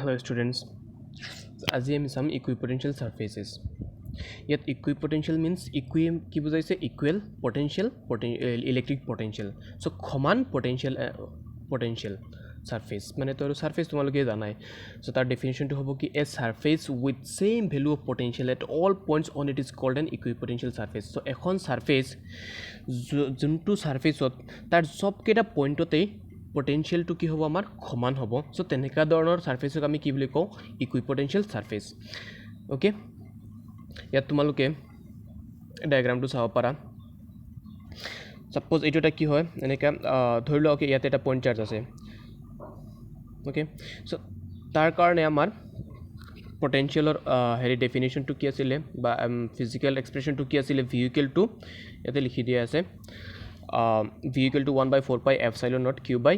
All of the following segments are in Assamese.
Hello students, আজি আমি চাম ইকুইপটেনশিয়াল সাৰফেসেস। ইয়াত ইকুইপটেনশিয়াল মিন্স কি বুজাইছে equal potential electric potential. So সমান পটেনশিয়াল সাৰফেস মানে তো সাৰফেস তোমালোকে জানাই। সো তাৰ ডেফিনেশনটো হ'ব কি a surface with same value of potential at all points on it is called an equipotential surface. So এখন সারফেস যোনটো সারফেসত তাৰ সবকেইটা পইণ্টতেই পটেনশিয়ালটো কি হ'ব আমাৰ সমান হ'ব। সো তেনেকা ধৰণৰ সাৰফেসক আমি কি বুলি কওঁ ইকুইপটেনশিয়াল সাৰফেস। ওকে, ইয়াত তোমালোকে ডায়াগ্ৰামটো চাব পাৰা। সাপোজ এইটো এটা কি হয় এনেকা ধৰি লওক ইয়াতে এটা পইণ্ট চাৰ্জ আছে। ওকে, সো তাৰ কাৰণে আমাৰ পটেনশিয়ালৰ হেৰি ডেফিনেশ্যনটো কি আছিলে বা ফিজিকেল এক্সপ্ৰেশ্যনটো কি আছিলে ভি ইকুৱেল টু ইয়াতে লিখি দিয়া আছে V equal to 1/4 epsilon naught Q by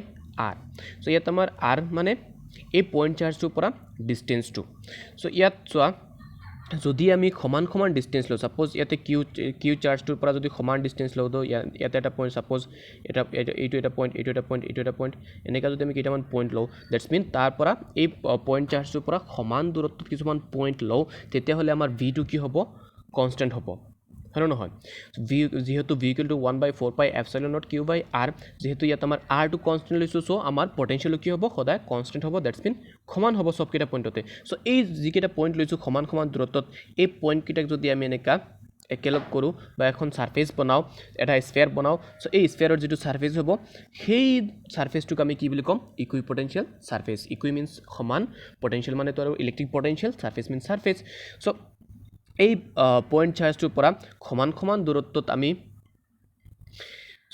R. So ইয়াত আমাৰ আৰ মানে এই পইণ্ট চাৰ্জটোৰ পৰা ডিষ্টেঞ্চটো। সো ইয়াত চোৱা যদি আমি সমান সমান ডিষ্টেঞ্চ লওঁ, সাপোজ ইয়াতে কিউ চাৰ্জটোৰ পৰা যদি সমান ডিষ্টেঞ্চ লওঁ তো ইয়াতে এটা পইণ্ট সাপোজ এইটো এটা পইণ্ট এইটো এটা পইণ্ট এইটো এটা পইণ্ট এনেকৈ যদি আমি কেইটামান পইণ্ট লওঁ ডেটছ মিন তাৰ পৰা এই পইণ্ট চাৰ্জটোৰ পৰা সমান দূৰত্বত কিছুমান পইণ্ট লওঁ তেতিয়াহ'লে আমাৰ ভিটো কি হ'ব কনষ্টেণ্ট হ'ব, হয় নহয়? যেহেতু V equal to 1/4 epsilon naught Q by R, যেহেতু ইয়াত আমাৰ আৰটো কনষ্টেণ্ট লৈছোঁ চ' আমাৰ পটেনশিয়াল কি হ'ব সদায় কনষ্টেণ্ট হ'ব, ডেটছ মিন সমান হ'ব চবকেইটা পইণ্টতে। চ' এই যিকেইটা পইণ্ট লৈছোঁ সমান সমান দূৰত্বত এই পইণ্টকেইটাক যদি আমি এনেকুৱা একেলগ কৰোঁ বা এখন সাৰফেচ বনাওঁ, এটা স্ফেয়াৰ বনাওঁ, চ' এই স্ফেয়াৰৰ যিটো সাৰফেচ হ'ব সেই সাৰফেচটোক আমি কি বুলি ক'ম ইকুইপটেনশিয়াল সাৰফেচ। ইকুই মিনছ সমান, পটেনশিয়াল মানে তো আৰু ইলেক্ট্ৰিক পটেনশিয়াল, সাৰফেচ মিনছ সাৰফেচ। চ' এই পইণ্ট চাৰ্জটোৰ পৰা সমান সমান দূৰত্বত আমি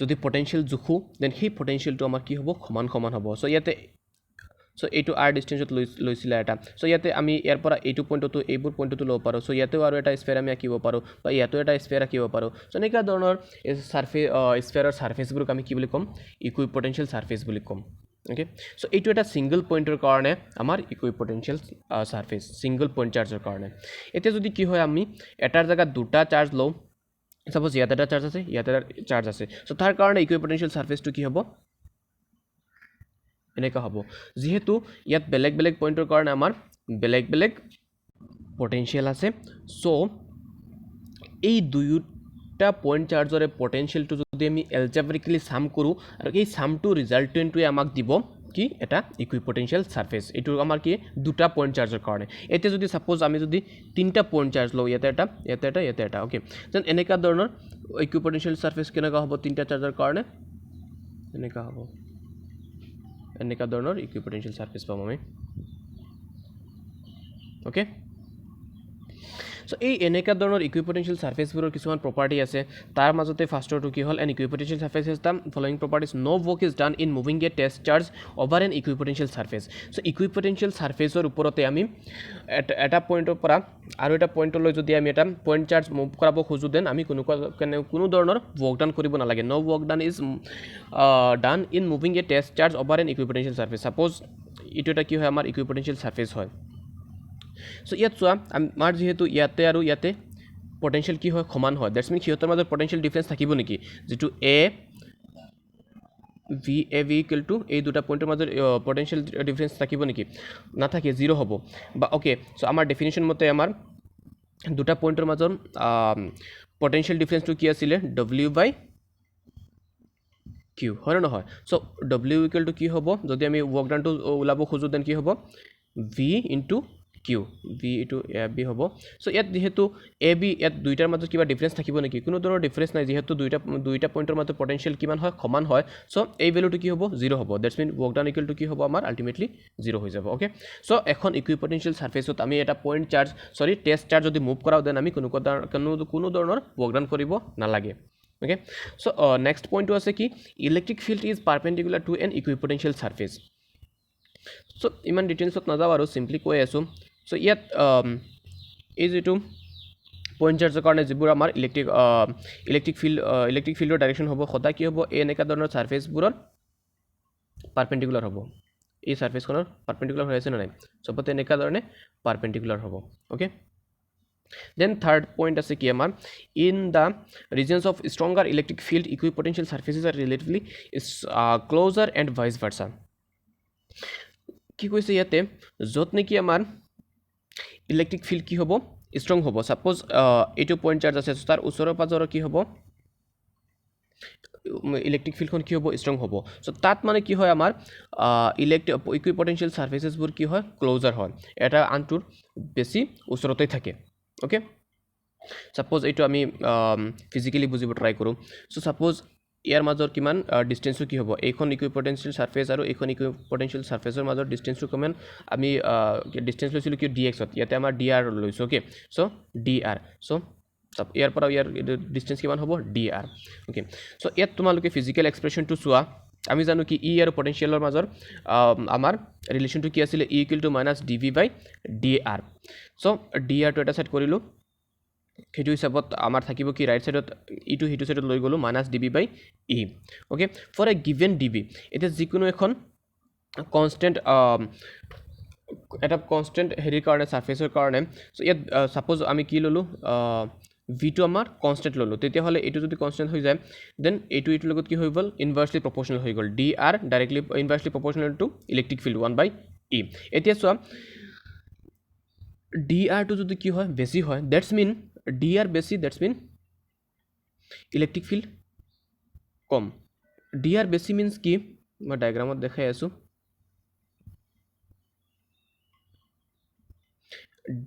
যদি পটেনশিয়াল জোখোঁ দেন সেই পটেনশিয়ালটো আমাৰ কি হ'ব সমান সমান হ'ব। চ' ইয়াতে এইটো আৰ ডিষ্টেঞ্চত লৈছিলে এটা। চ' ইয়াতে আমি ইয়াৰ পৰা এইটো পইণ্টতো এইবোৰ পইণ্টতো ল'ব পাৰোঁ। চ' ইয়াতেও আৰু এটা স্ফেয়াৰ আমি আঁকিব পাৰোঁ বা ইয়াতেও এটা স্ফেয়াৰ আঁকিব পাৰোঁ। চ' এনেকুৱা ধৰণৰ স্ফেয়াৰৰ সাৰফেচবোৰক আমি কি বুলি ক'ম ইকুইপটেনশিয়াল সাৰফেচ বুলি ক'ম। ওকে, চ' এইটো এটা ছিংগল পইণ্টৰ কাৰণে আমাৰ ইকুইপটেনশিয়াল সাৰফেচ, ছিংগল পইণ্ট চাৰ্জৰ কাৰণে। এতিয়া যদি কি হয় আমি এটাৰ জেগাত দুটা চাৰ্জ লওঁ, সাপোজ ইয়াতে এটা চাৰ্জ আছে ইয়াতে এটা চাৰ্জ আছে, চ' তাৰ কাৰণে ইকুইপটেনশিয়াল সাৰফেচটো কি হ'ব এনেকুৱা হ'ব। যেহেতু ইয়াত বেলেগ বেলেগ পইণ্টৰ কাৰণে আমাৰ বেলেগ বেলেগ পটেনশিয়াল আছে, চ' এই দুয়োটা পইণ্ট চাৰ্জৰে পটেনশিয়ালটো যদি আমি এলজেব্ৰিকলি চাম কৰোঁ আৰু এই চামটো ৰিজাল্টেণ্টটোৱে আমাক দিব কি এটা ইকুইপটেনশিয়াল সাৰফেচ। এইটো আমাৰ কি দুটা পইণ্ট চাৰ্জৰ কাৰণে। এতিয়া যদি সাপোজ আমি যদি তিনিটা পইণ্ট চাৰ্জ লওঁ ইয়াতে এটা ইয়াতে এটা ইয়াতে এটা, অ'কে, যেন এনেকুৱা ধৰণৰ ইকুইপটেনশিয়াল সাৰফেচ কেনেকুৱা হ'ব তিনিটা চাৰ্জৰ কাৰণে এনেকুৱা হ'ব, এনেকুৱা ধৰণৰ ইকুইপটেনশিয়াল সাৰফেচ পাম আমি। অ'কে, চ' এই এনেকুৱা ধৰণৰ ইকুইপটেনশিয়াল সাৰফেচবোৰৰ কিছুমান প্ৰপাৰ্টি আছে। তাৰ মাজতে ফাৰ্ষ্টৰটো কি হ'ল an equipotential surface has the following properties no work is done in moving a test charge over an equipotential surface. So' equipotential সাৰফেচৰ ওপৰতে আমি এটা পইণ্টৰ পৰা আৰু এটা পইণ্টলৈ যদি আমি এটা পইণ্ট চাৰ্জ মুভ কৰাব খোজোঁ দেন আমি কোনো ধৰণৰ ৱৰ্ক ডান কৰিব নালাগে। No work done is done in moving a test charge over an equipotential surface. Suppose এইটো এটা কি হয় আমাৰ ইকুইপটেনশিয়াল সাৰফেচ হয়। চ' ইয়াত চোৱা আমাৰ যিহেতু ইয়াতে আৰু ইয়াতে পটেনশিয়াল কি হয় সমান হয়, ডেটছ মিন সিহঁতৰ মাজত পটেনশিয়াল ডিফাৰেঞ্চ থাকিব নেকি, যিটো এ ভি ইকুৱেল টু এই দুটা পইণ্টৰ মাজত পটেনশিয়াল ডিফাৰেঞ্চ থাকিব নেকি, নাথাকে, জিৰ' হ'ব। বা অ'কে, চ' আমাৰ ডেফিনেশ্যন মতে আমাৰ দুটা পইণ্টৰ মাজত পটেনশিয়াল ডিফাৰেঞ্চটো কি আছিলে ডব্লিউ বাই কিউ, হয় নে নহয়? চ' ডব্লিউ ইকুৱেল টু কি হ'ব যদি আমি ৱৰ্ক ডানটো ওলাব খোজোঁ দেন কি হ'ব ভি ইনটু কিউ, ভি ইটো এ বি হ'ব। চ' ইয়াত যিহেতু এ বি ইয়াত দুইটাৰ মাজত কিবা ডিফাৰেঞ্চ থাকিব নেকি, কোনো ধৰণৰ ডিফাৰেঞ্চ নাই, যিহেতু দুইটা পইণ্টৰ মাজত পটেনশিয়াল কিমান হয় সমান হয়। চ' এই ভেলুটো কি হ'ব জিৰ' হ'ব, that's mean work done equal to কি হ'ব আমাৰ আল্টিমেটলি জিৰ' হৈ যাব। অ'কে, চ' এখন ইকুইপটেনশিয়াল সাৰফেচত আমি এটা টেষ্ট চাৰ্জ যদি মুভ কৰাওঁ দেন আমি কোনো ধৰণৰ ৱৰ্ক ডান কৰিব নালাগে। অ'কে, চ' নেক্সট পইণ্টটো আছে কি electric field is perpendicular to an equipotential surface. So' ইমান ডিটেইলছত নাযাওঁ আৰু চিম্পলি কৈ আছোঁ। চ' ইয়াত এই যিটো পইণ্ট চাৰ্জৰ কাৰণে যিবোৰ আমাৰ ইলেক্ট্ৰিক ফিল্ডৰ ডাইৰেকশ্যন হ'ব সদায় কি হ'ব এই এনেকুৱা ধৰণৰ সাৰফেচবোৰৰ পাৰপেণ্ডিকুলাৰ হ'ব। এই সাৰফেচখনৰ পাৰপেণ্ডিকুলাৰ হৈ আছে নে নাই, চবতে এনেকুৱা ধৰণে পাৰপেণ্ডিকুলাৰ হ'ব। অ'কে, দেন থাৰ্ড পইণ্ট আছে কি আমাৰ in the regions of stronger electric field equipotential surfaces are relatively closer and vice versa. কি কৈছে ইয়াতে য'ত নেকি আমাৰ ইলেক্ট্ৰিক ফিল্ড কি হ'ব ষ্ট্ৰং হ'ব সাপোজ এইটো পইণ্ট চাৰ্জ আছে তাৰ ওচৰৰ পাজৰৰ কি হ'ব ইলেক্ট্ৰিক ফিল্ডখন কি হ'ব ষ্ট্ৰং হ'ব সো তাত মানে কি হয় আমাৰ ইকুইপটেনশিয়েল সাৰফেসেছবোৰ কি হয় ক্লোজাৰ হয় এটা আনটোৰ বেছি ওচৰতে থাকে ওকে সাপোজ এইটো আমি ফিজিক্যালি বুজিব ট্ৰাই কৰোঁ সো সাপোজ ইয়াৰ মাজৰ কিমান ডিসটেন্সটো কি হ'ব এইখন ইকুইপটেনশিয়েল সাৰফেস আৰু এইখন ইকুইপটেনশিয়েল সাৰফেসৰ মাজৰ ডিসটেন্সটো কিমান আমি ডিসটেন্স লৈছিলোঁ কি dx ত ইয়াতে আমাৰ dr লৈছো ওকে সো dr সো ইয়াৰ পৰা ইয়াৰ ডিসটেন্স কিমান হ'ব dr ওকে সো ইয়াত তোমালোকে ফিজিক্যাল এক্সপ্ৰেশনটো চোৱা আমি জানো কি ই আৰু পটেনশিয়ালৰ মাজৰ আমাৰ ৰিলেশনটো কি আছিল e = -dv/dr সো dr টো এটা সেট কৰিলো সেইটো হিচাপত আমাৰ থাকিব কি ৰাইট সাইডত ইটো হিটো সাইডত লৈ গলো -dv/e okay for a given dv এটা যিকোনো এখন কনস্ট্যান্ট এটা কনস্ট্যান্ট হেৰিৰ কাৰণে সাৰফেসৰ কাৰণে সো ইয়াত সাপোজ আমি কি ললো v টো আমাৰ কনস্ট্যান্ট ললো তেতিয়া হলে এটো যদি কনস্ট্যান্ট হৈ যায় দেন এটো এটো লগত কি হৈ গল ইনভার্সলি প্ৰপোৰ্শনাল হৈ গল dr directly inversely proportional to electric field 1/e এতিয়া চোৱা dr টো যদি কি হয় বেছি হয় দ্যাটস মিন dr বেছি that's mean electric field com dr বেছি মিন্স কি মই ডায়াগ্ৰামত দেখাই আছো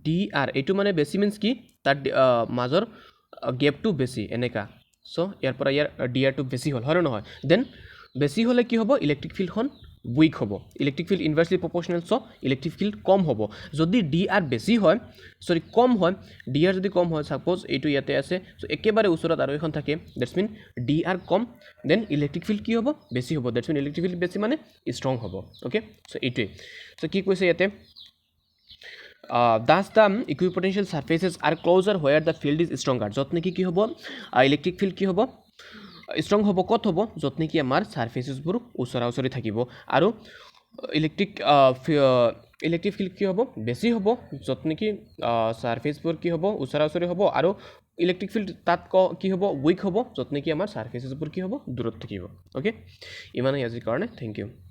dr এটো মানে বেছি মিন্স কি তাৰ মাজৰ গ্যাপটো বেছি এনেকা সো ইয়াৰ পৰা ইয়াৰ dr টো বেছি হল হয় নহয় দেন বেছি হলে কি হ'ব ইলেক্ট্ৰিক ফিল্ডখন উইক হ'ব electric field inversely proportional so electric field কম হ'ব যদি dr বেছি হয় সরি কম হয় dr যদি কম হয় সাপোজ এইটো ইয়াতে আছে সো একেবাৰে ওচৰত আৰু এখন থাকে দ্যাটস মিন dr কম দেন ইলেক্ট্ৰিক ফিল্ড কি হ'ব বেছি হ'ব দ্যাটস মিন ইলেক্ট্ৰিক ফিল্ড বেছি মানে ষ্ট্ৰং হ'ব ওকে সো এইটোৱে সো কি কৈছে ইয়াতে thus the equipotential surfaces are closer where the field is stronger যত নেকি কি হ'ব ইলেক্ট্ৰিক ফিল্ড কি হ'ব ষ্ট্ৰং হ'ব কত হ'ব যত নেকি আমাৰ সাৰফেসেছবোৰ ওচৰা ওচৰি থাকিব আৰু ইলেক্ট্ৰিক ফিল্ড কি হ'ব বেছি হ'ব যত নেকি সাৰফেসবোৰ কি হ'ব ওচৰা ওচৰি হ'ব আৰু ইলেক্ট্ৰিক ফিল্ড তাত কি হ'ব উইক হ'ব যত নেকি আমাৰ সাৰফেসেছবোৰ কি হ'ব দূৰত থাকিব ওকে ইমানেই আজিৰ কাৰণে থ্যাংক ইউ